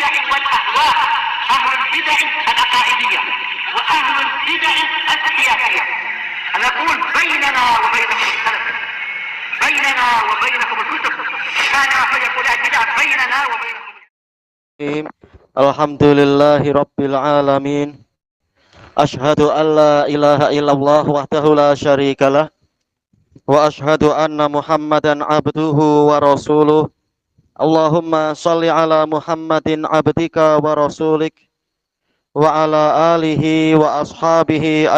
البدع والأهواء، أهل البدع العقائدية وأهل البدع السياسية. نقول بيننا وبينكم السلف، بيننا وبينكم الكتب، كان فيقول البدع بيننا وبينكم. Alhamdulillahi Rabbil Alamin. Ashhadu an la ilaha illallah wahdahu la syarikalah. Wa ashhadu anna Muhammadan abduhu wa rasuluh. Allahumma salli ala Muhammadin abdika wa rasulik wa ala alihi wa ashabihi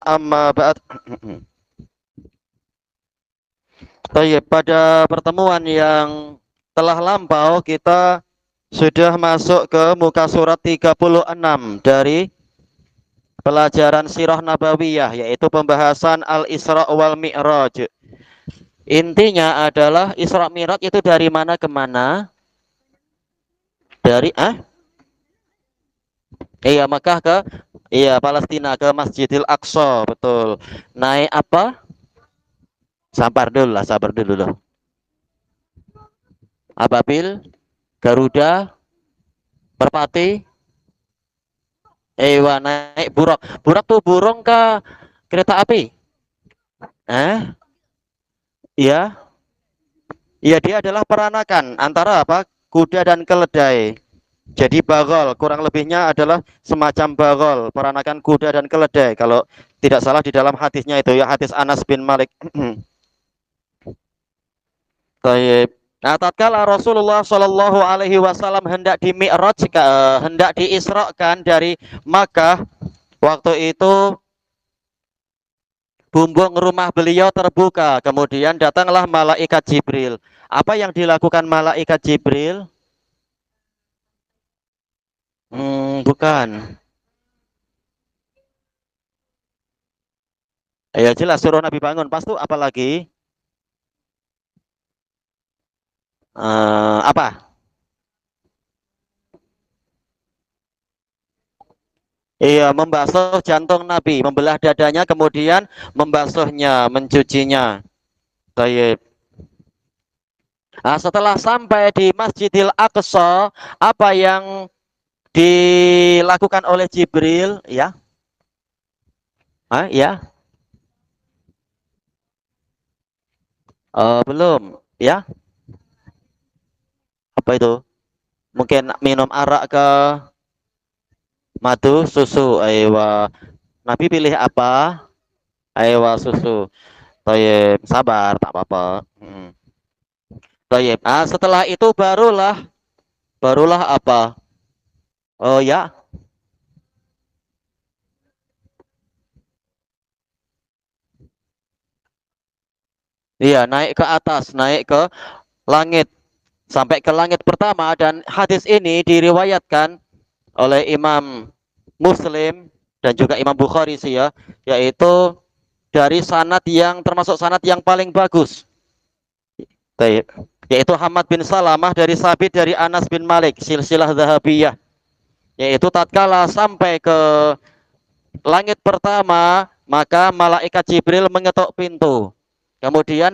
amma ba'd. Baik, pada pertemuan yang telah lampau kita sudah masuk ke muka surat 36 dari pelajaran Sirah Nabawiyah, yaitu pembahasan Al-Isra wal Mi'raj. Intinya adalah Isra Mi'raj itu dari mana ke mana? Dari Makkah ke Palestina, ke Masjidil Aqsa, betul. Naik apa? Sabar dulu loh. Ababil, Garuda, Merpati, naik buruk. Buruk tuh burung ke kereta api? Iya. Iya, dia adalah peranakan antara apa? Kuda dan keledai. Jadi bagol, kurang lebihnya adalah semacam bagol, peranakan kuda dan keledai. Kalau tidak salah di dalam hadisnya itu ya, hadis Anas bin Malik. Baik. Nah, tatkala Rasulullah Shallallahu Alaihi Wasallam hendak hendak diisrakan dari Makkah, waktu itu bumbung rumah beliau terbuka, kemudian datanglah malaikat Jibril. Apa yang dilakukan malaikat Jibril? Bukan. Ya jelas, suruh Nabi bangun. Pas itu apa lagi? Apa? Iya, membasuh jantung Nabi, membelah dadanya, kemudian membasuhnya, mencucinya. Baik. Nah, setelah sampai di Masjidil Aqsa, apa yang dilakukan oleh Jibril? Ya, ya. Belum, ya. Apa itu? Mungkin minum arak ke madu, susu. Nabi pilih apa? Susu. Tayyib, sabar, tak apa-apa. Tayyib. Setelah itu barulah apa? Oh ya. Iya, naik ke atas, naik ke langit. Sampai ke langit pertama, dan hadis ini diriwayatkan oleh Imam Muslim dan juga Imam Bukhari sih ya, yaitu dari sanad yang termasuk sanad yang paling bagus. Yaitu Hamad bin Salamah dari Sabit dari Anas bin Malik, silsilah Zahabiyah. Yaitu tatkala sampai ke langit pertama, maka malaikat Jibril mengetuk pintu. Kemudian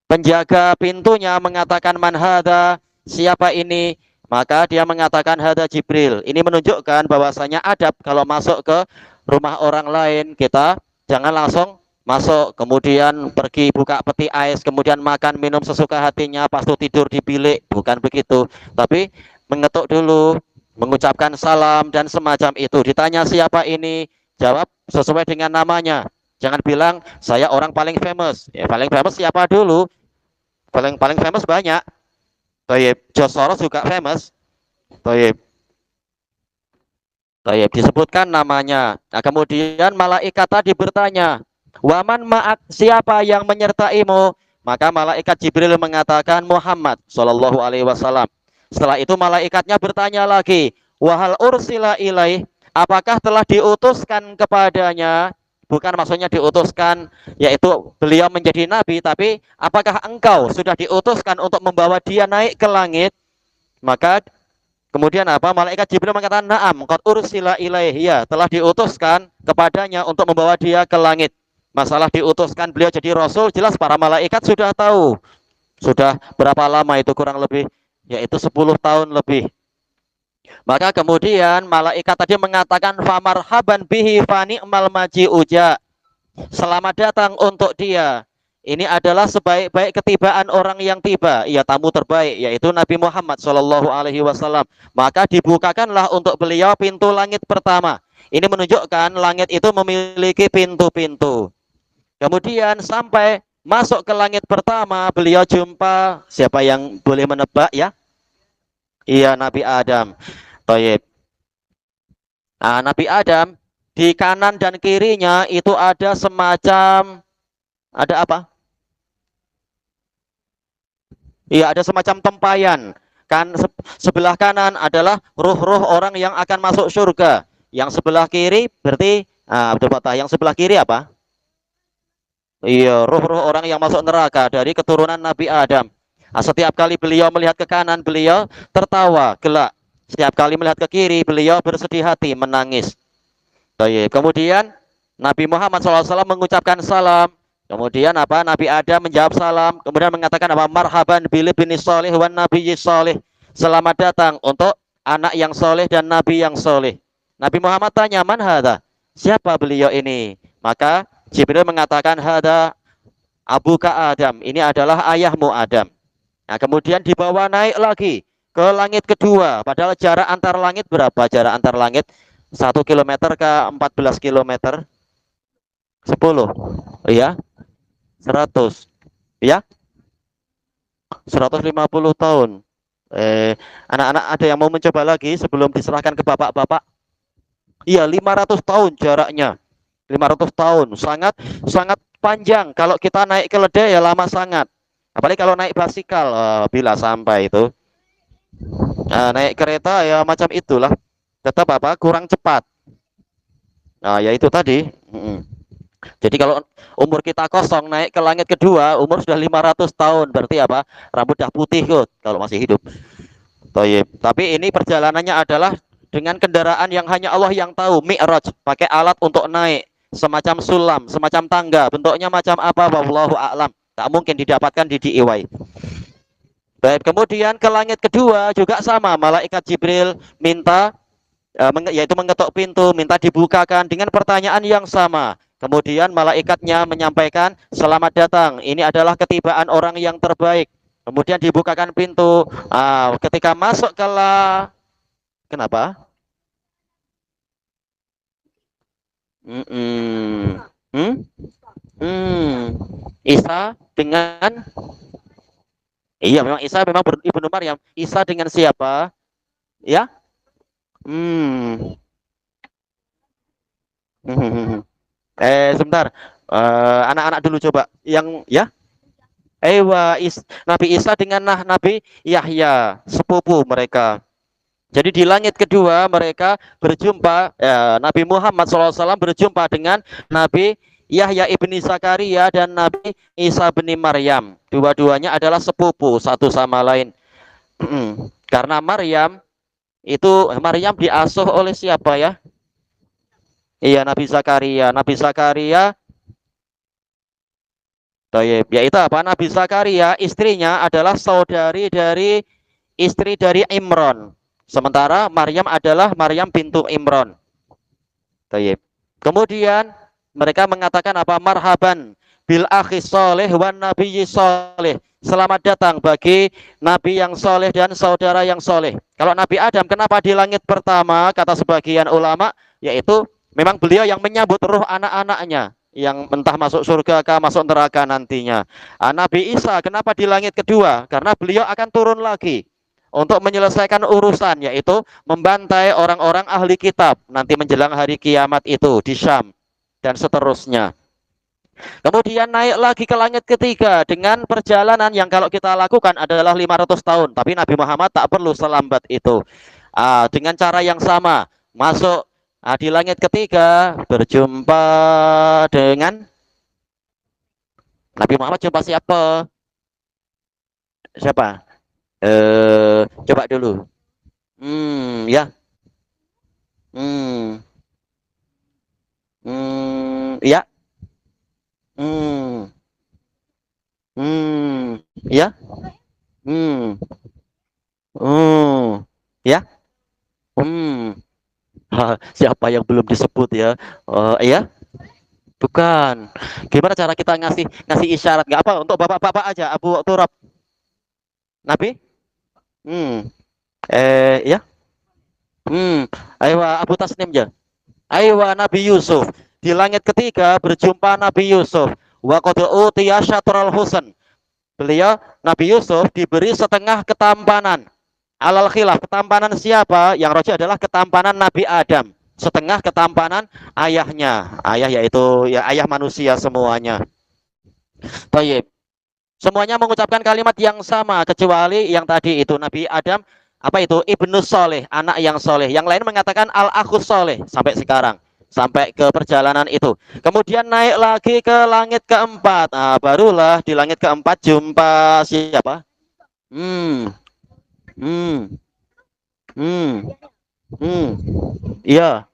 penjaga pintunya mengatakan, man hadza, siapa ini? Maka dia mengatakan hada Jibril. Ini menunjukkan bahwasanya adab kalau masuk ke rumah orang lain, kita jangan langsung masuk, kemudian pergi buka peti ais, kemudian makan minum sesuka hatinya, pas itu tidur di bilik, bukan begitu. Tapi mengetuk dulu, mengucapkan salam dan semacam itu. Ditanya siapa ini, jawab sesuai dengan namanya. Jangan bilang saya orang paling famous. Ya, paling famous siapa dulu? Paling famous banyak. Tayyib, George Soros juga famous. Tayyib. Disebutkan namanya. Nah, kemudian malaikat tadi bertanya, waman ma'ak, siapa yang menyertaimu? Maka malaikat Jibril mengatakan Muhammad Shallallahu Alaihi Wasallam. Setelah itu malaikatnya bertanya lagi, wahal ursila ilaih, apakah telah diutuskan kepadanya? Bukan maksudnya diutuskan, yaitu beliau menjadi nabi, tapi apakah engkau sudah diutuskan untuk membawa dia naik ke langit? Maka kemudian apa? Malaikat Jibril mengatakan, na'am, qad ursila ilaihi, ya, telah diutuskan kepadanya untuk membawa dia ke langit. Masalah diutuskan beliau jadi rasul, jelas para malaikat sudah tahu. Sudah berapa lama itu, kurang lebih, yaitu 10 tahun lebih. Maka kemudian malaikat tadi mengatakan famarhaban bihi fani'mal maji'uja. Selamat datang untuk dia. Ini adalah sebaik-baik ketibaan orang yang tiba, ya tamu terbaik, yaitu Nabi Muhammad Shallallahu Alaihi Wasallam. Maka dibukakanlah untuk beliau pintu langit pertama. Ini menunjukkan langit itu memiliki pintu-pintu. Kemudian sampai masuk ke langit pertama, beliau jumpa siapa yang boleh menebak ya? Iya, Nabi Adam. Taib. Nah, Nabi Adam di kanan dan kirinya itu ada semacam ada apa? Iya, ada semacam tempayan. Kan sebelah kanan adalah ruh-ruh orang yang akan masuk surga. Yang sebelah kiri berarti udah patah. Yang sebelah kiri apa? Iya, ruh-ruh orang yang masuk neraka dari keturunan Nabi Adam. Nah, setiap kali beliau melihat ke kanan, beliau tertawa, gelak. Setiap kali melihat ke kiri, beliau bersedih hati, menangis. Baik. Kemudian Nabi Muhammad SAW mengucapkan salam. Kemudian apa? Nabi Adam menjawab salam. Kemudian mengatakan apa? Marhaban bil bin soleh wan nabiyyi soleh. Selamat datang untuk anak yang soleh dan nabi yang soleh. Nabi Muhammad tanya, man hadha? Siapa beliau ini? Maka Jibril mengatakan, hada abuka Adam. Ini adalah ayahmu Adam. Nah, kemudian dibawa naik lagi ke langit kedua. Padahal jarak antar langit berapa? Jarak antar langit 1 kilometer ke 14 kilometer? 10. Iya, 100. Ya, 150 tahun. Anak-anak ada yang mau mencoba lagi sebelum diserahkan ke bapak-bapak? Iya, 500 tahun jaraknya. 500 tahun. Sangat sangat panjang. Kalau kita naik keledai ya lama sangat. Apalagi kalau naik basikal, bila sampai itu. Nah, naik kereta ya macam itulah. Tetap apa? Kurang cepat. Nah, ya itu tadi. Jadi kalau umur kita kosong naik ke langit kedua, umur sudah 500 tahun. Berarti apa? Rambut dah putih kok kalau masih hidup. Toyib. Tapi ini perjalanannya adalah dengan kendaraan yang hanya Allah yang tahu, Mi'raj, pakai alat untuk naik, semacam sulam, semacam tangga, bentuknya macam apa, wallahu a'lam. Tak mungkin didapatkan di DIY. Baik, kemudian ke langit kedua juga sama, malaikat Jibril minta yaitu mengetuk pintu, minta dibukakan dengan pertanyaan yang sama. Kemudian malaikatnya menyampaikan, selamat datang, ini adalah ketibaan orang yang terbaik. Kemudian dibukakan pintu. Ketika masuk kenapa? Hmm? Isa dengan iya memang Isa memang ibnu Maryam. Isa dengan siapa? Ya? Hmm. Sebentar. Anak-anak dulu coba. Yang ya? Nabi Isa dengan Nabi Yahya, sepupu mereka. Jadi di langit kedua mereka berjumpa, Nabi Muhammad SAW berjumpa dengan Nabi Yahya ibni Zakaria dan Nabi Isa bin Maryam. Dua-duanya adalah sepupu satu sama lain. Karena Maryam diasuh oleh siapa ya? Iya, Nabi Zakaria. Nabi Zakaria, yaitu apa? Nabi Zakaria istrinya adalah saudari dari istri dari Imron. Sementara Maryam adalah Maryam bintu Imron. Kemudian mereka mengatakan apa? Marhaban bil akhi soleh wan nabiyyi soleh. Selamat datang bagi nabi yang soleh dan saudara yang soleh. Kalau Nabi Adam kenapa di langit pertama? Kata sebagian ulama, yaitu memang beliau yang menyambut ruh anak-anaknya yang entah masuk surga kah masuk neraka nantinya. Nabi Isa kenapa di langit kedua? Karena beliau akan turun lagi untuk menyelesaikan urusan, yaitu membantai orang-orang ahli kitab nanti menjelang hari kiamat itu di Syam dan seterusnya. Kemudian naik lagi ke langit ketiga dengan perjalanan yang kalau kita lakukan adalah 500 tahun, tapi Nabi Muhammad tak perlu selambat itu. Dengan cara yang sama masuk di langit ketiga berjumpa dengan Nabi Muhammad. Jumpa siapa? Siapa? Coba dulu. Ya. Ya. Hmm. Ya. Hmm. Ya. Hmm. Siapa yang belum disebut ya? Iya, bukan. Gimana cara kita ngasih ngasih isyarat? Nggak apa untuk bapak-bapak aja. Abu Turab, Nabi? Hmm. Ya. Hmm. Ayo Abu Tasnim ya. Ayo Nabi Yusuf. Di langit ketiga berjumpa Nabi Yusuf. Wa qad utiya syatrul husn. Beliau Nabi Yusuf diberi setengah ketampanan. Alal khilaf, ketampanan siapa? Yang roji adalah ketampanan Nabi Adam. Setengah ketampanan ayahnya. Ayah yaitu ya ayah manusia semuanya. Baik. Semuanya mengucapkan kalimat yang sama kecuali yang tadi itu Nabi Adam apa itu ibnu soleh, anak yang soleh. Yang lain mengatakan al akhus soleh sampai sekarang, sampai ke perjalanan itu. Kemudian naik lagi ke langit keempat. Nah, barulah di langit keempat jumpa siapa? Hmm, hmm, hmm, hmm. Iya.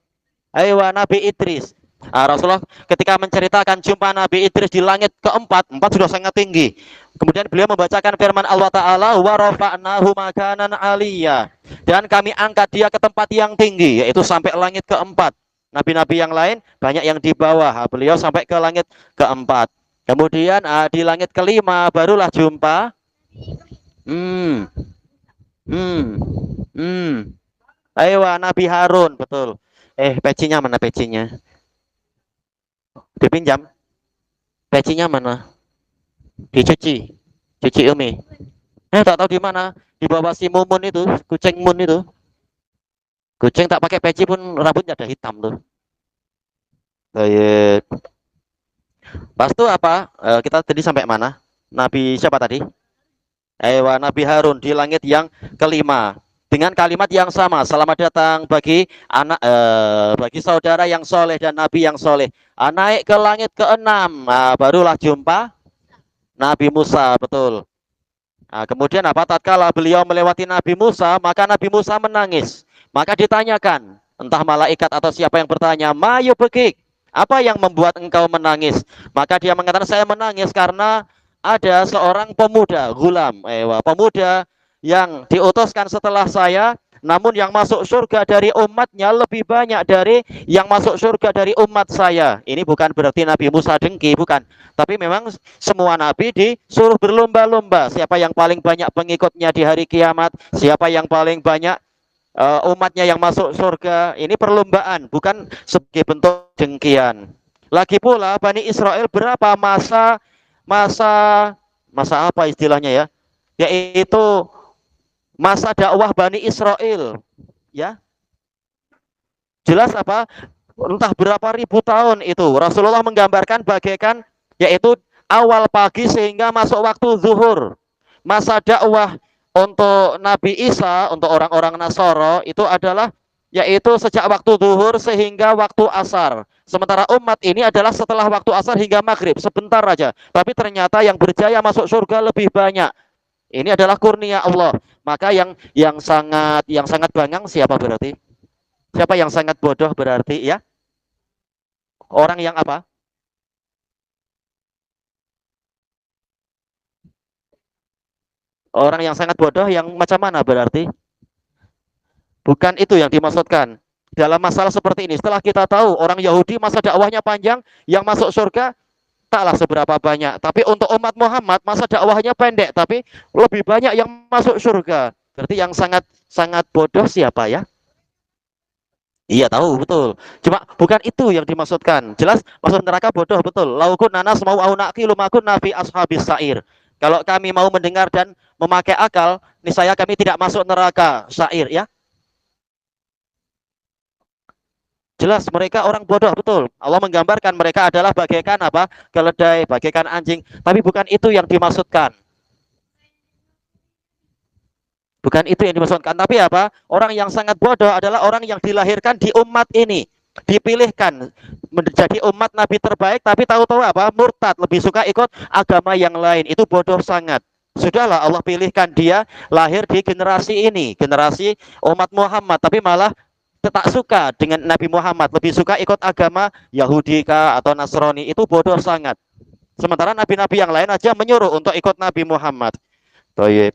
Ayo Nabi Idris. Rasulullah ketika menceritakan jumpa Nabi Idris di langit keempat, empat sudah sangat tinggi. Kemudian beliau membacakan firman Allah Ta'ala, wa rafa'nahu makanan aliyya. Dan kami angkat dia ke tempat yang tinggi, yaitu sampai langit keempat. Nabi-nabi yang lain banyak yang di bawah, beliau sampai ke langit keempat. Kemudian di langit kelima barulah jumpa. Hmm, hmm, hmm. Ayo Nabi Harun, betul. Pecinya mana pecinya? Dipinjam. Pecinya mana? Dicuci. Cuci Umi. Tak tahu di mana. Di bawah si Mumun itu, kucing Mun itu. Kucing tak pakai peci pun rambutnya ada hitam tuh. Baik. Pas itu apa? Kita tadi sampai mana? Nabi siapa tadi? Nabi Harun di langit yang kelima. Dengan kalimat yang sama, selamat datang bagi anak bagi saudara yang soleh dan nabi yang soleh. Naik ke langit keenam, barulah jumpa Nabi Musa, betul. Kemudian apa? Tatkala beliau melewati Nabi Musa, maka Nabi Musa menangis. Maka ditanyakan, entah malaikat atau siapa yang bertanya, Mayu bekik, apa yang membuat engkau menangis? Maka dia mengatakan, saya menangis karena ada seorang pemuda, gulam, pemuda yang diutuskan setelah saya, namun yang masuk surga dari umatnya lebih banyak dari yang masuk surga dari umat saya. Ini bukan berarti Nabi Musa dengki, bukan. Tapi memang semua nabi disuruh berlomba-lomba. Siapa yang paling banyak pengikutnya di hari kiamat, siapa yang paling banyak umatnya yang masuk surga. Ini perlombaan, bukan sebagai bentuk dengkian. Lagi pula Bani Israel berapa masa masa masa apa istilahnya ya? Yaitu masa dakwah Bani Israel, ya. Jelas apa? Entah berapa ribu tahun itu. Rasulullah menggambarkan bagaikan yaitu awal pagi sehingga masuk waktu zuhur. Masa dakwah untuk Nabi Isa, untuk orang-orang Nasoro itu adalah yaitu sejak waktu zuhur sehingga waktu asar. Sementara umat ini adalah setelah waktu asar hingga maghrib, sebentar aja. Tapi ternyata yang berjaya masuk surga lebih banyak. Ini adalah kurnia Allah. Maka yang sangat bangang siapa berarti? Siapa yang sangat bodoh berarti ya? Orang yang apa? Orang yang sangat bodoh yang macam mana berarti? Bukan itu yang dimaksudkan. Dalam masalah seperti ini, setelah kita tahu orang Yahudi masa dakwahnya panjang, yang masuk surga taklah seberapa banyak. Tapi untuk umat Muhammad masa dakwahnya pendek, tapi lebih banyak yang masuk surga. Berarti yang sangat sangat bodoh siapa ya? Iya tahu betul. Cuma bukan itu yang dimaksudkan. Jelas masuk neraka bodoh betul. Laukun nanas mau aunaki lumakun nafi ashabis sair. Kalau kami mau mendengar dan memakai akal, niscaya kami tidak masuk neraka sair ya. Jelas mereka orang bodoh betul. Allah menggambarkan mereka adalah bagaikan apa? Keledai, bagaikan anjing. Tapi bukan itu yang dimaksudkan. Bukan itu yang dimaksudkan. Tapi apa? Orang yang sangat bodoh adalah orang yang dilahirkan di umat ini. Dipilihkan menjadi umat Nabi terbaik, tapi tahu-tahu apa? Murtad, lebih suka ikut agama yang lain. Itu bodoh sangat. Sudahlah Allah pilihkan dia lahir di generasi ini, generasi umat Muhammad, tapi malah tak suka dengan Nabi Muhammad, lebih suka ikut agama Yahudi kah atau Nasrani. Itu bodoh sangat. Sementara nabi-nabi yang lain aja menyuruh untuk ikut Nabi Muhammad. Baik.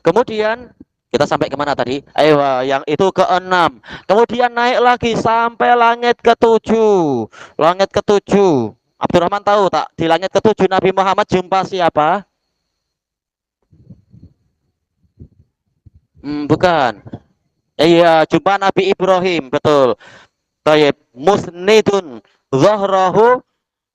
Kemudian Kita sampai kemana tadi? Ayo, yang itu keenam. Kemudian naik lagi sampai langit ketujuh. Langit ketujuh. Abdurrahman tahu tak? Di langit ketujuh Nabi Muhammad jumpa siapa? Bukan. Iya, jumpa Nabi Ibrahim, betul. Tayyib. Musnidun zahrahu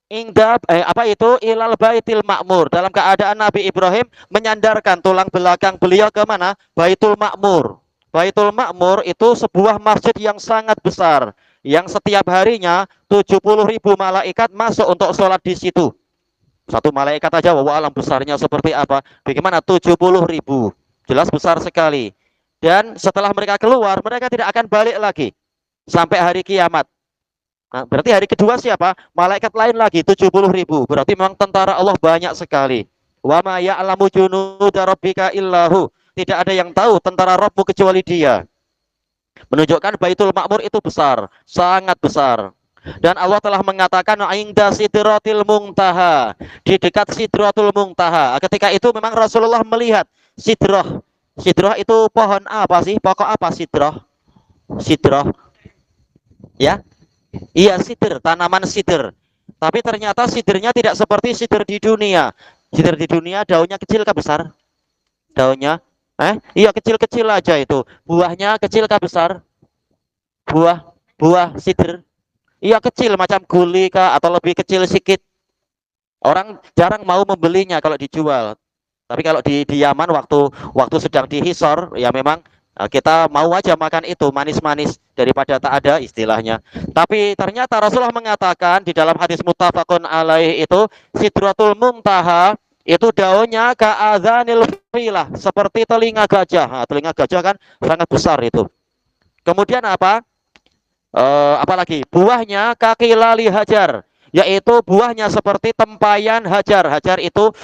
Ingda apa itu ilal baitil makmur, dalam keadaan Nabi Ibrahim menyandarkan tulang belakang beliau ke mana? Baitul Makmur. Baitul Makmur itu sebuah masjid yang sangat besar yang setiap harinya 70.000 malaikat masuk untuk sholat di situ. Satu malaikat aja, wa alam besarnya seperti apa? Bagaimana 70.000? Jelas besar sekali. Dan setelah mereka keluar, mereka tidak akan balik lagi sampai hari kiamat. Nah, berarti hari kedua siapa? Malaikat lain lagi 70.000. Berarti memang tentara Allah banyak sekali. Wa ma ya'lamu junuda rabbika illahu. Tidak ada yang tahu tentara Rabbmu kecuali Dia. Menunjukkan Baitul Makmur itu besar, sangat besar. Dan Allah telah mengatakan inda sidratil muntaha, di dekat sidratul muntaha. Ketika itu memang Rasulullah melihat sidrah. Sidrah itu pohon apa sih? Pokok apa sidrah? Sidrah. Ya, iya, sidr, tanaman sidr. Tapi ternyata sidrnya tidak seperti sidr di dunia. Sidr di dunia daunnya kecil kah besar? Daunnya? Iya, kecil-kecil aja itu. Buahnya kecil kah besar? Buah buah sidr. Iya, kecil macam guli kah atau lebih kecil sedikit. Orang jarang mau membelinya kalau dijual. Tapi kalau di Yaman waktu waktu sedang dihisor, ya memang kita mau aja makan itu manis-manis daripada tak ada istilahnya. Tapi ternyata Rasulullah mengatakan di dalam hadis muttafaqun alaih itu Sidratul Muntaha itu daunnya ka'adzanil filah, seperti telinga gajah. Nah, telinga gajah kan sangat besar itu. Kemudian apa? Apalagi buahnya kaki lali hajar, yaitu buahnya seperti tempayan hajar. Hajar itu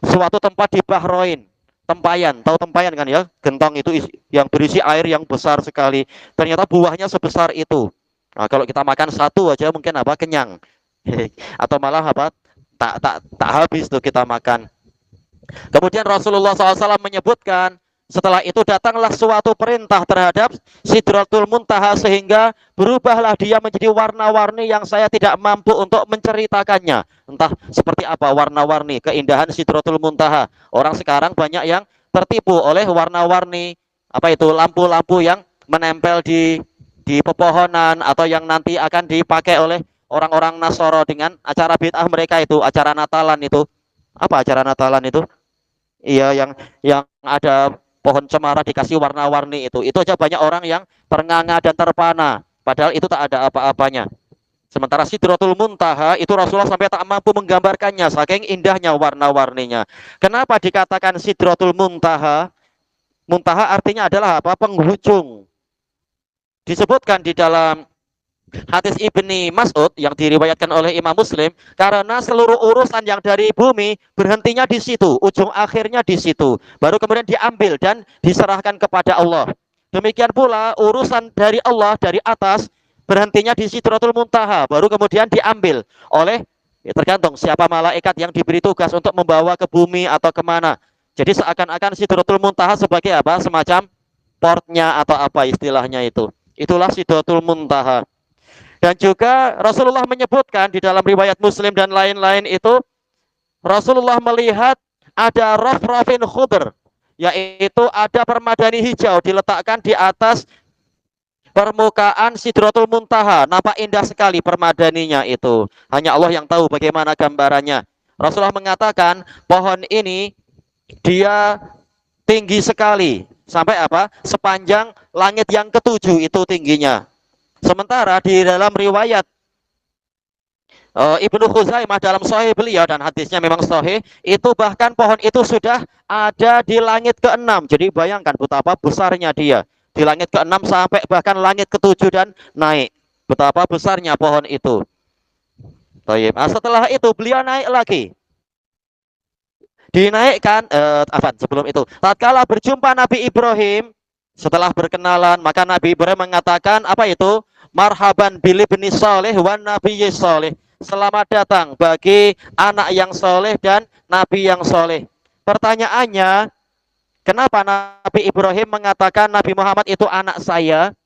suatu tempat di Bahrain. Tempayan, tahu tempayan kan ya? Gentong itu yang berisi air yang besar sekali. Ternyata buahnya sebesar itu. Nah, kalau kita makan satu aja mungkin apa? Kenyang. Atau malah apa? Tak habis tuh kita makan. Kemudian Rasulullah SAW menyebutkan setelah itu datanglah suatu perintah terhadap Sidratul Muntaha sehingga berubahlah dia menjadi warna-warni yang saya tidak mampu untuk menceritakannya. Entah seperti apa warna-warni keindahan Sidratul Muntaha. Orang sekarang banyak yang tertipu oleh warna-warni apa itu lampu-lampu yang menempel di pepohonan atau yang nanti akan dipakai oleh orang-orang Nasoro dengan acara bid'ah mereka itu, acara Natalan itu. Apa acara Natalan itu? Iya, yang ada pohon cemara dikasih warna-warni itu aja banyak orang yang ternganga dan terpana padahal itu tak ada apa-apanya. Sementara Sidratul Muntaha itu Rasulullah sampai tak mampu menggambarkannya saking indahnya warna-warninya. Kenapa dikatakan Sidratul Muntaha? Muntaha artinya adalah apa? Penghujung. Disebutkan di dalam hadis Ibni Mas'ud yang diriwayatkan oleh Imam Muslim, karena seluruh urusan yang dari bumi berhentinya di situ, ujung akhirnya di situ, baru kemudian diambil dan diserahkan kepada Allah. Demikian pula urusan dari Allah dari atas berhentinya di Sidratul Muntaha, baru kemudian diambil oleh ya tergantung siapa malaikat yang diberi tugas untuk membawa ke bumi atau kemana. Jadi seakan-akan Sidratul Muntaha sebagai apa? Semacam portnya atau apa istilahnya itu. Itulah Sidratul Muntaha. Dan juga Rasulullah menyebutkan di dalam riwayat Muslim dan lain-lain itu Rasulullah melihat ada rafrafin khudr, yaitu ada permadani hijau diletakkan di atas permukaan Sidratul Muntaha. Nampak indah sekali permadaninya itu. Hanya Allah yang tahu bagaimana gambarannya. Rasulullah mengatakan pohon ini dia tinggi sekali sampai apa? Sepanjang langit yang ketujuh itu tingginya. Sementara di dalam riwayat Ibnu Khuzaimah dalam sahih beliau dan hadisnya memang sahih, itu bahkan pohon itu sudah ada di langit ke-6. Jadi bayangkan betapa besarnya dia. Di langit ke-6 sampai bahkan langit ke-7 dan naik. Betapa besarnya pohon itu. Setelah itu beliau naik lagi. Dinaikkan sebelum itu. Tatkala berjumpa Nabi Ibrahim, setelah berkenalan, maka Nabi Ibrahim mengatakan apa itu? Marhaban bil ibni salih wan nabiyyi salih. Selamat datang bagi anak yang soleh dan nabi yang soleh. Pertanyaannya, Kenapa Nabi Ibrahim mengatakan Nabi Muhammad itu anak saya?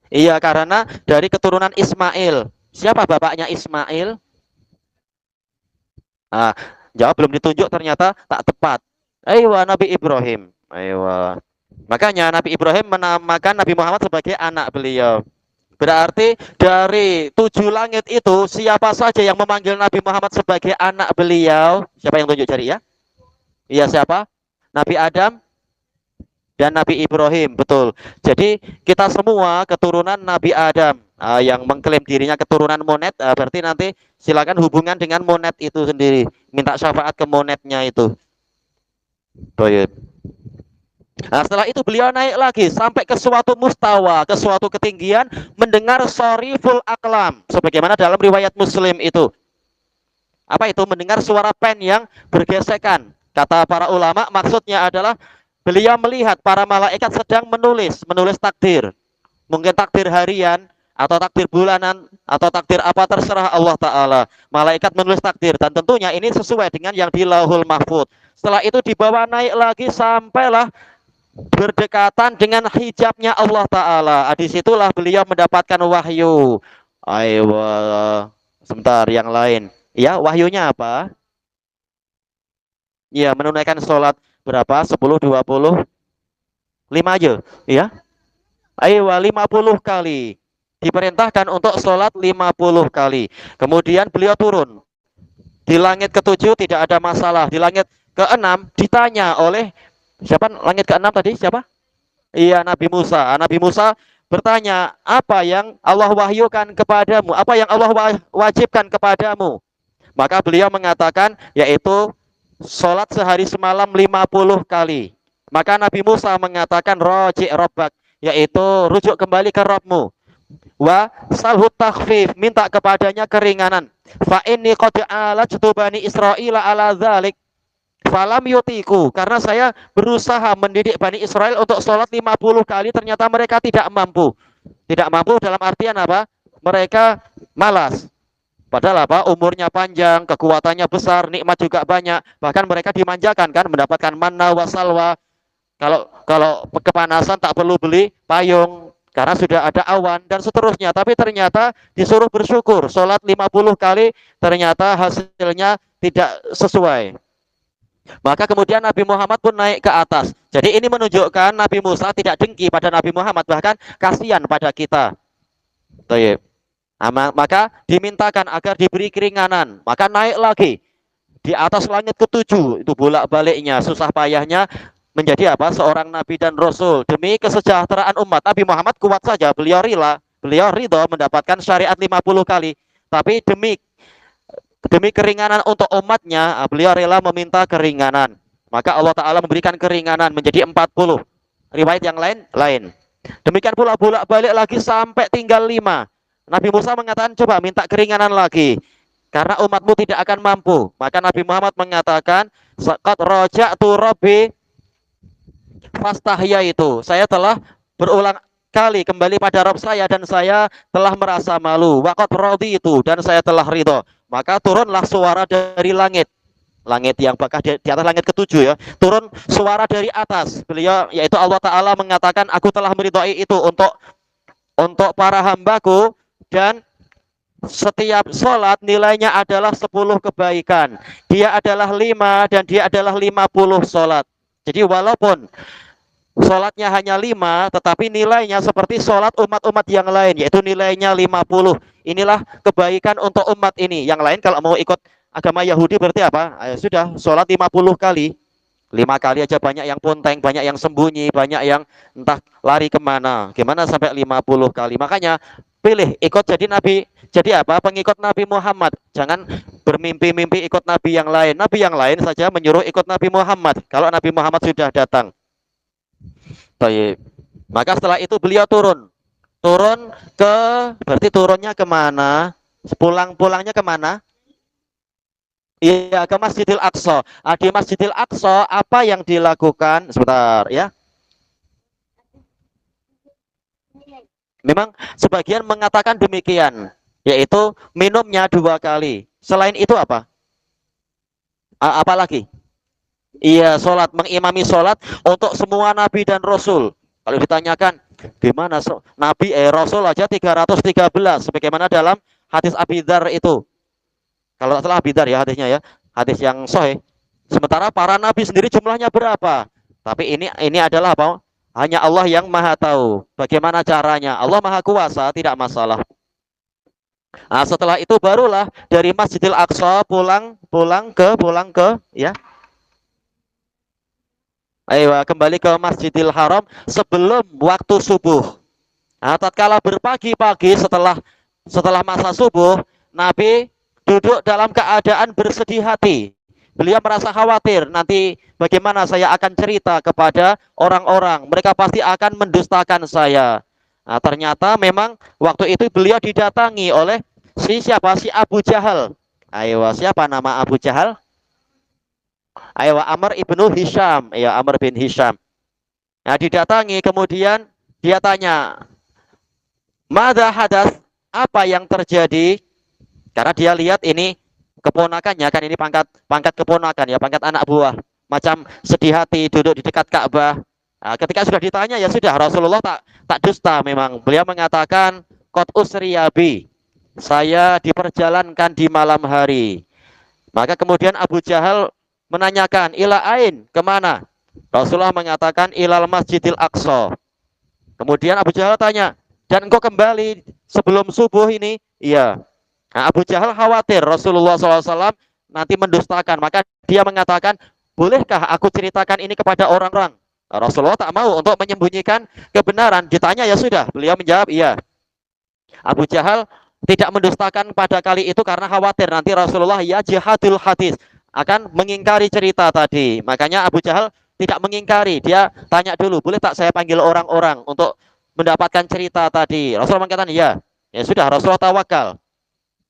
Iya, karena dari keturunan Ismail. Siapa bapaknya Ismail? Ah, jawab belum ditunjuk ternyata tak tepat. Ayo Nabi Ibrahim. Ayo. Makanya Nabi Ibrahim menamakan Nabi Muhammad sebagai anak beliau. Berarti dari 7 langit itu siapa saja yang memanggil Nabi Muhammad sebagai anak beliau? Siapa yang tunjuk jari ya? Iya siapa? Nabi Adam dan Nabi Ibrahim, betul. Jadi kita semua keturunan Nabi Adam yang mengklaim dirinya keturunan monet, berarti nanti silakan hubungan dengan monet itu sendiri, minta syafaat ke monetnya itu. Baik. Nah, setelah itu beliau naik lagi sampai ke suatu mustawa, ke suatu ketinggian, mendengar soriful aklam, sebagaimana dalam riwayat Muslim itu. Apa itu? Mendengar suara pen yang bergesekan. Kata para ulama, maksudnya adalah beliau melihat para malaikat sedang menulis takdir. Mungkin takdir harian, atau takdir bulanan, atau takdir apa terserah Allah Ta'ala. Malaikat menulis takdir, dan tentunya ini sesuai dengan yang di Lauhul Mahfud. Setelah itu dibawa naik lagi sampailah berdekatan dengan hijabnya Allah Ta'ala. Disitulah beliau mendapatkan wahyu. Ayo, sebentar yang lain. Ya, wahyunya apa? Ya, menunaikan sholat berapa? 10, 20, 5 aja. Ya, ayo 50 kali. Diperintahkan untuk sholat 50 kali. Kemudian beliau turun. Di langit ke-7 tidak ada masalah. Di langit ke-6 ditanya oleh siapa? Langit ke-6 tadi siapa? Iya, Nabi Musa. Nabi Musa bertanya, apa yang Allah wahyukan kepadamu? Apa yang Allah wajibkan kepadamu? Maka beliau mengatakan, yaitu sholat sehari semalam 50 kali. Maka Nabi Musa mengatakan, roji robbak, yaitu rujuk kembali ke Rabbmu. Wa salhu takhfif, minta kepadanya keringanan. Fa inni qad alajtu bani Israila ala dzalik falam yutiku, karena saya berusaha mendidik Bani Israel untuk sholat 50 kali, ternyata mereka tidak mampu. Tidak mampu dalam artian apa? Mereka malas. Padahal apa? Umurnya panjang, kekuatannya besar, nikmat juga banyak. Bahkan mereka dimanjakan kan, mendapatkan manna wasalwa. Kalau kepanasan tak perlu beli payung karena sudah ada awan dan seterusnya. Tapi ternyata disuruh bersyukur, sholat 50 kali ternyata hasilnya tidak sesuai. Maka kemudian Nabi Muhammad pun naik ke atas. Jadi ini menunjukkan Nabi Musa tidak dengki pada Nabi Muhammad, bahkan kasihan pada kita. Maka dimintakan agar diberi keringanan. Maka naik lagi di atas langit ke-7. Itu bolak-baliknya, susah payahnya menjadi apa? Seorang Nabi dan Rasul. Demi kesejahteraan umat. Nabi Muhammad kuat saja, beliau rela. Beliau ridho mendapatkan syariat 50 kali. Tapi demi keringanan untuk umatnya, beliau rela meminta keringanan. Maka Allah Ta'ala memberikan keringanan menjadi 40. Riwayat yang lain. Demikian pula bolak-balik lagi sampai tinggal 5. Nabi Musa mengatakan, coba minta keringanan lagi, karena umatmu tidak akan mampu. Maka Nabi Muhammad mengatakan, qad raja'tu rabbi fastahya, itu saya telah berulang kali kembali pada Rabb saya dan saya telah merasa malu. Waqad raditu, dan saya telah ridho. Maka turunlah suara dari langit yang bakal di atas langit ke-7 ya. Turun suara dari atas. Beliau yaitu Allah Ta'ala mengatakan, aku telah meridhoi itu untuk para hambaku, dan setiap sholat nilainya adalah 10 kebaikan. Dia adalah 5 dan dia adalah 50 sholat. Jadi walaupun sholatnya hanya 5, tetapi nilainya seperti sholat umat-umat yang lain, yaitu nilainya 50. Inilah kebaikan untuk umat ini. Yang lain kalau mau ikut agama Yahudi berarti apa? Sudah, sholat 50 kali. 5 kali aja banyak yang ponteng, banyak yang sembunyi, banyak yang entah lari kemana. Gimana sampai 50 kali? Makanya pilih ikut jadi nabi, jadi apa? Pengikut Nabi Muhammad. Jangan bermimpi-mimpi ikut nabi yang lain. Nabi yang lain saja menyuruh ikut Nabi Muhammad. Kalau Nabi Muhammad sudah datang. Baik. Maka setelah itu beliau turun ke, berarti turunnya kemana? Pulangnya kemana? Iya, ke Masjidil Aqsa. Di Masjidil Aqsa apa yang dilakukan? Sebentar ya. Memang sebagian mengatakan demikian, yaitu minumnya 2 kali. Selain itu apa? Apa lagi? Iya, sholat, mengimami sholat untuk semua nabi dan rasul. Kalau ditanyakan, gimana nabi rasul aja 313 sebagaimana dalam hadis Abi Dzar itu. Kalau tak salah Abi Dzar ya hadisnya ya, hadis yang sahih. Sementara para nabi sendiri jumlahnya berapa? Tapi ini adalah apa? Hanya Allah yang Maha tahu. Bagaimana caranya? Allah Maha kuasa, tidak masalah. Nah, setelah itu barulah dari Masjidil Aqsa pulang ke ya. Ayo kembali ke Masjidil Haram sebelum waktu subuh. Nah, tatkala berpagi-pagi setelah masa subuh, Nabi duduk dalam keadaan bersedih hati. Beliau merasa khawatir nanti bagaimana saya akan cerita kepada orang-orang. Mereka pasti akan mendustakan saya. Nah, ternyata memang waktu itu beliau didatangi oleh siapa? Si Abu Jahal. Ayo, siapa nama Abu Jahal? Ayo, Amr ibnu Hisham. Ya, Amr bin Hisham. Nah, didatangi kemudian dia tanya, "Mada hadas? Apa yang terjadi?" Karena dia lihat ini keponakannya kan, ini pangkat pangkat keponakan ya, pangkat anak buah. Macam sedih hati duduk di dekat Ka'bah. Nah, ketika sudah ditanya ya sudah, Rasulullah tak dusta memang. Beliau mengatakan, "Qad usriyabi." Saya diperjalankan di malam hari. Maka kemudian Abu Jahal menanyakan, "Ila ain, kemana?" Rasulullah mengatakan, "Ilal Masjidil Aqsa." Kemudian Abu Jahal tanya, "Dan engkau kembali sebelum subuh ini?" Iya. Nah, Abu Jahal khawatir Rasulullah SAW nanti mendustakan. Maka dia mengatakan, "Bolehkah aku ceritakan ini kepada orang-orang?" Nah, Rasulullah tak mau untuk menyembunyikan kebenaran. Ditanya ya sudah. Beliau menjawab, iya. Abu Jahal tidak mendustakan pada kali itu karena khawatir nanti Rasulullah ya jihadul hadis akan mengingkari cerita tadi. Makanya Abu Jahal tidak mengingkari. Dia tanya dulu, boleh tak saya panggil orang-orang untuk mendapatkan cerita tadi? Rasulullah mengatakan, ya. Ya sudah, Rasulullah tawakal.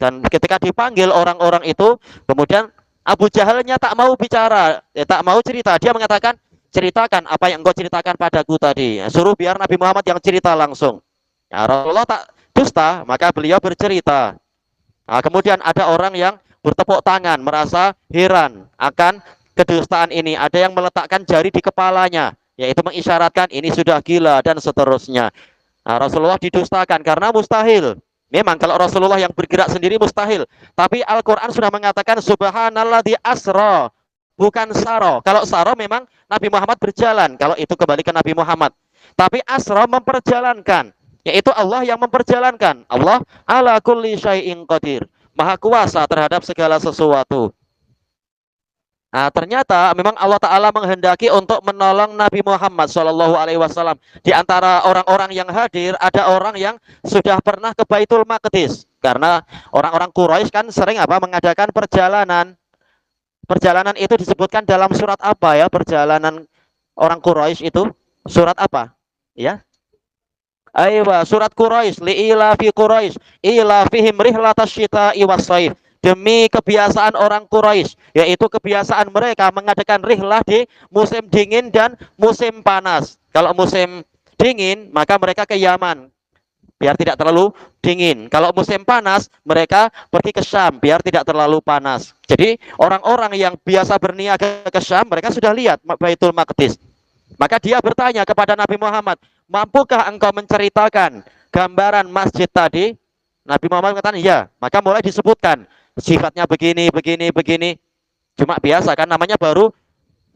Dan ketika dipanggil orang-orang itu, kemudian Abu Jahalnya tak mau bicara, tak mau cerita. Dia mengatakan, ceritakan apa yang engkau ceritakan padaku tadi. Suruh biar Nabi Muhammad yang cerita langsung. Nah, Rasulullah tak dusta, maka beliau bercerita. Nah, kemudian ada orang yang bertepuk tangan, merasa heran akan kedustaan ini. Ada yang meletakkan jari di kepalanya, yaitu mengisyaratkan ini sudah gila dan seterusnya. Nah, Rasulullah didustakan karena mustahil. Memang kalau Rasulullah yang bergerak sendiri mustahil. Tapi Al-Quran sudah mengatakan subhanalladzi asra, bukan saro. Kalau saro memang Nabi Muhammad berjalan. Kalau itu kembali ke Nabi Muhammad. Tapi asra memperjalankan. Yaitu Allah yang memperjalankan. Allah ala kulli syai'in qadir. Maha kuasa terhadap segala sesuatu. Nah, ternyata memang Allah Ta'ala menghendaki untuk menolong Nabi Muhammad SAW. Di antara orang-orang yang hadir, ada orang yang sudah pernah ke Baitul Maqdis. Karena orang-orang Quraisy kan sering mengadakan perjalanan. Perjalanan itu disebutkan dalam surat apa ya? Perjalanan orang Quraisy itu surat apa? Ya, Aywa, surat Quraisy, li'ila fi Quraisy, ila fihim rihlatas syita'i was-shaif. Demi kebiasaan orang Quraisy, yaitu kebiasaan mereka mengadakan rihlah di musim dingin dan musim panas. Kalau musim dingin, maka mereka ke Yaman, biar tidak terlalu dingin. Kalau musim panas, mereka pergi ke Syam, biar tidak terlalu panas. Jadi, orang-orang yang biasa berniaga ke Syam, mereka sudah lihat Baitul Maqdis. Maka dia bertanya kepada Nabi Muhammad, mampukah engkau menceritakan gambaran masjid tadi? Nabi Muhammad mengatakan, ya. Maka mulai disebutkan, sifatnya begini, begini, begini. Cuma biasa kan, namanya baru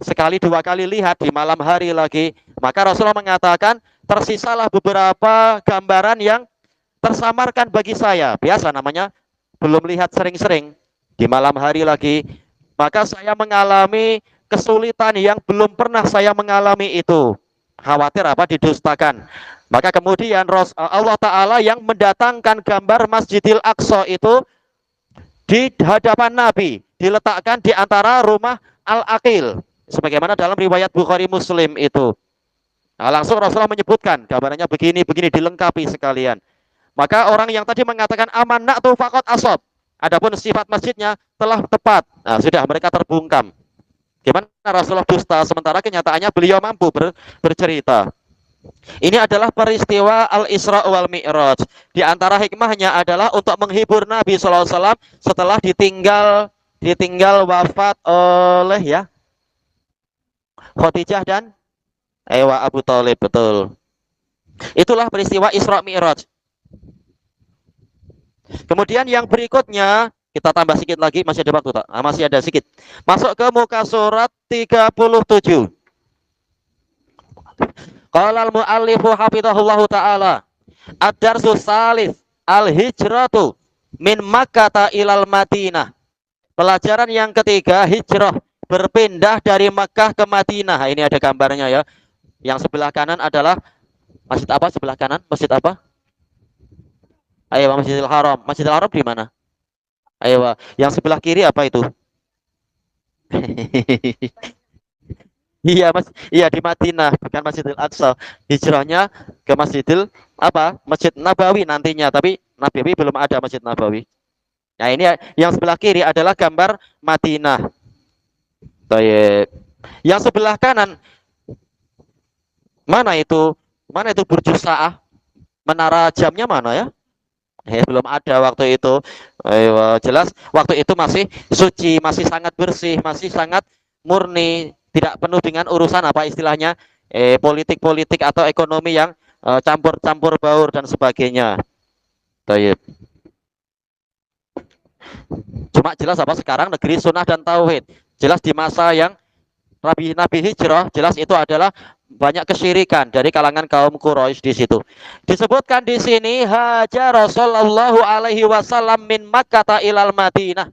sekali dua kali lihat di malam hari lagi. Maka Rasulullah mengatakan, tersisalah beberapa gambaran yang tersamarkan bagi saya. Biasa namanya, belum lihat sering-sering di malam hari lagi. Maka saya mengalami kesulitan yang belum pernah saya mengalami itu. Khawatir didustakan. Maka kemudian Allah Ta'ala yang mendatangkan gambar Masjidil Aqsa itu di hadapan Nabi, diletakkan di antara rumah Al-Aqil, sebagaimana dalam riwayat Bukhari Muslim itu. Nah, langsung Rasulullah menyebutkan gambarannya begini, begini, dilengkapi sekalian. Maka orang yang tadi mengatakan aman na'tu faqad asab, adapun sifat masjidnya telah tepat. Nah, sudah mereka terbungkam. Gimana Rasulullah dusta, sementara kenyataannya beliau mampu bercerita. Ini adalah peristiwa Al-Isra wal Mi'raj. Di antara hikmahnya adalah untuk menghibur Nabi SAW setelah ditinggal wafat oleh Khadijah dan Abu Thalib, betul. Itulah peristiwa Isra Mi'raj. Kemudian yang berikutnya kita tambah sedikit lagi, masih ada waktu tak? Masih ada sedikit. Masuk ke muka surat 37. Qala al-muallifu hafizahullahu taala, ad-darsus salis al-hijratu min Makkah ilal Madinah. Pelajaran yang ketiga, hijrah, berpindah dari Makkah ke Madinah. Ini ada gambarnya ya. Yang sebelah kanan adalah masjid apa? Sebelah kanan masjid apa? Ayo, Masjidil Haram. Masjidil Haram di mana? Ayo, yang sebelah kiri apa itu? Iya, Mas. Iya, di Madinah, bukan Masjidil Aqsa. Hijrahnya ke Masjidil apa? Masjid Nabawi nantinya, tapi Nabawi belum ada Masjid Nabawi. Nah, ini yang sebelah kiri adalah gambar Madinah. Baik. Yang sebelah kanan mana itu? Mana itu Burjus Sa'ah? Menara jamnya mana ya? Belum ada waktu itu. Ayo, jelas waktu itu masih suci, masih sangat bersih, masih sangat murni, tidak penuh dengan urusan apa istilahnya politik-politik atau ekonomi yang campur-campur baur dan sebagainya. Baik. Cuma jelas apa sekarang negeri sunnah dan tauhid. Jelas di masa yang Nabi hijrah, jelas itu adalah banyak kesyirikan dari kalangan kaum Quraisy di situ. Disebutkan di sini hajar Rasulullah alaihi wasallam min Makkah ilal Madinah.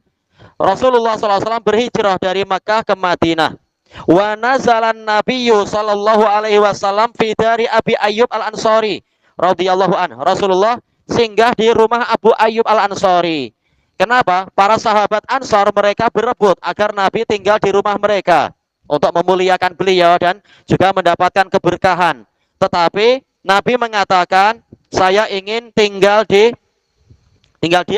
Rasulullah SAW berhijrah dari Makkah ke Madinah. Wa nazalan Nabiyyu sallallahu alaihi wasallam fi dari Abi Ayyub Al-Ansari radhiyallahu anhu. Rasulullah singgah di rumah Abu Ayyub Al-Ansari. Kenapa? Para sahabat Ansar mereka berebut agar Nabi tinggal di rumah mereka untuk memuliakan beliau dan juga mendapatkan keberkahan. Tetapi Nabi mengatakan, saya ingin tinggal di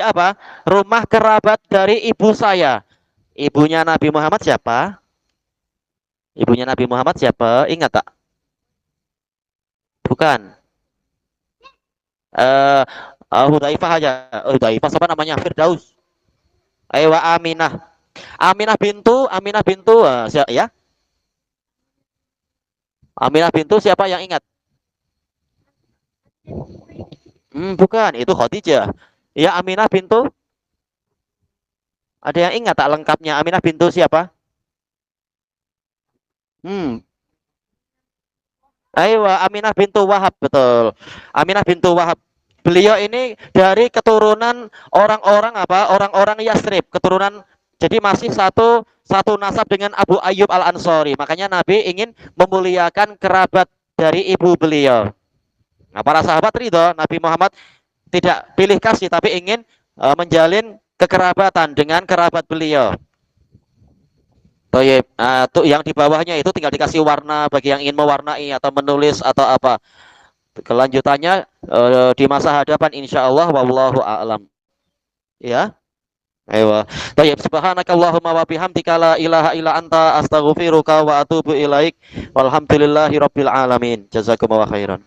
apa? Rumah kerabat dari ibu saya. Ibunya Nabi Muhammad siapa? Ibunya Nabi Muhammad siapa? Ingat tak? Bukan. Hudzaifah aja. Hudzaifah siapa namanya? Firdaus. Aywa Aminah. Aminah bintu ya. Aminah bintu siapa yang ingat? Bukan, itu Khadijah. Ya, Aminah bintu. Ada yang ingat tak lengkapnya? Aminah bintu siapa? Ayo, Aminah bintu Wahab, betul. Aminah bintu Wahab. Beliau ini dari keturunan orang-orang apa? Orang-orang Yasrib, keturunan, jadi masih satu nasab dengan Abu Ayyub Al-Ansari. Makanya Nabi ingin memuliakan kerabat dari ibu beliau. Nah, para sahabat ridho, Nabi Muhammad tidak pilih kasih tapi ingin menjalin kekerabatan dengan kerabat beliau. Toyib, yang di bawahnya itu tinggal dikasih warna bagi yang ingin mewarnai atau menulis atau apa. Kelanjutannya di masa hadapan insya Allah, wallahu a'lam. Ya. Ayo. Toyib, subhanakallahumma wa bihamdika la ilaha illa anta astaghfiruka wa atubu ilaik. Walhamdulillahi rabbil alamin. Jazakumullahu khairan.